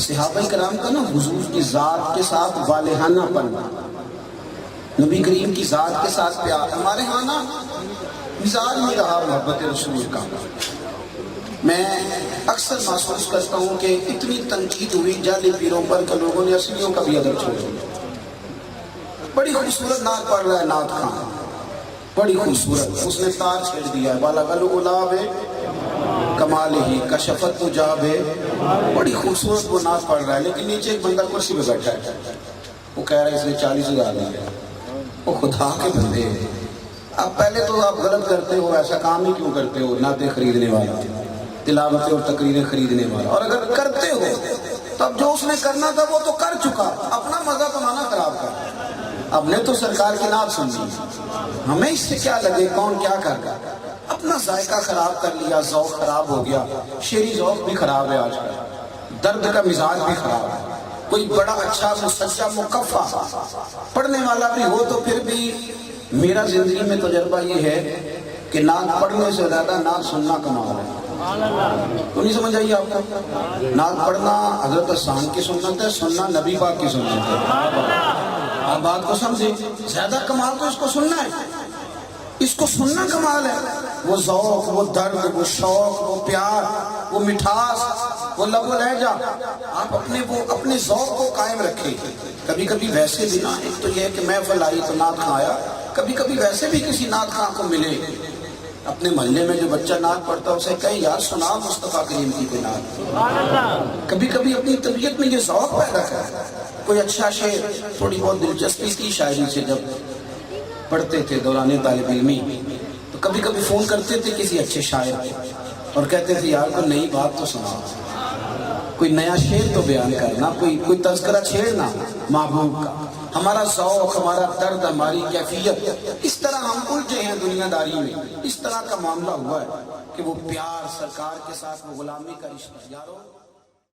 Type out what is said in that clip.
صحابہ کرام کا نا حضور کی ذات کے ساتھ والہانہ پن، نبی کریم کی ذات کے ساتھ پیار، ہمارے ہاں نا مزاج نہیں رہا محبت رسول کا۔ میں اکثر محسوس کرتا ہوں کہ اتنی تنقید ہوئی جعلی پیروں پر کہ لوگوں نے اصلیوں کا بھی ادب چھوڑ دیا۔ بڑی خوبصورت نعت پڑھ رہا ہے نعت خان، بڑی خوبصورت، اس نے تار چھیڑ دیا ہے، بالا گلو گلاب ہے کمال ہی کشفت تجاب ہے، بڑی خوبصورت وہ نعت پڑھ رہا ہے، لیکن نیچے ایک بندہ کرسی پہ بیٹھا ہے، وہ کہہ رہا ہے اس نے 40,000 دیا۔ وہ خدا کے بندے ہیں، اب پہلے تو آپ غلط کرتے ہو، ایسا کام ہی کیوں کرتے ہو؟ نعتیں خریدنے والا، تلاوتیں اور تقریریں خریدنے والا، اور اگر کرتے ہو تو اب جو اس نے کرنا تھا وہ تو کر چکا، اپنا مزہ تو نہ خراب کر۔ اب نے تو سرکار کی نعت سننی، ہمیں اس سے کیا لگے کون کیا کر رہا، اپنا ذائقہ خراب کر لیا، ذوق خراب ہو گیا، شعری ذوق بھی خراب ہے آج کل، درد کا مزاج بھی خراب ہے۔ کوئی بڑا اچھا مسجع مکفہ پڑھنے والا بھی ہو تو پھر بھی میرا زندگی میں تجربہ یہ ہے کہ نعت پڑھنے سے زیادہ نعت سننا کمال ہے۔ تو نہیں سمجھ آئیے آپ کو؟ نعت پڑھنا حضرت حسان کی سنت ہے، سننا نبی پاک کی سنت ہے۔ آپ بات کو سمجھیں، زیادہ کمال تو اس کو سننا ہے، اس کو سننا کمال ہے۔ وہ ذوق، وہ درد، وہ شوق، وہ پیار، وہ مٹھاس، وہ لب و لہجہ، آپ اپنے ذوق کو قائم رکھیں۔ کبھی کبھی ویسے بھی نہ، ایک تو یہ ہے کہ محفل آئی تو نعت خواں آیا، کبھی کبھی ویسے بھی کسی نعت خواں کو ملے، اپنے محلے میں جو بچہ نعت پڑھتا ہے اسے کہیں یار سنا مصطفیٰ کریم کی کوئی نعت۔ کبھی کبھی اپنی طبیعت میں یہ ذوق پیدا کرے، کوئی اچھا شعر، تھوڑی بہت دلچسپی تھی شاعری سے جب پڑھتے تھے دوران طالب علمی، تو کبھی کبھی فون کرتے تھے کسی اچھے شاعر اور کہتے تھے یار کوئی نئی بات تو سنا، کوئی نیا شعر تو بیان کرنا، کوئی تذکرہ چھیڑنا محبوب کا۔ ہمارا ذوق، ہمارا درد، ہماری کیفیت، اس طرح ہم الجھے ہیں دنیا داری میں، اس طرح کا معاملہ ہوا ہے کہ وہ پیار سرکار کے ساتھ، وہ غلامی کا رشتہ یارو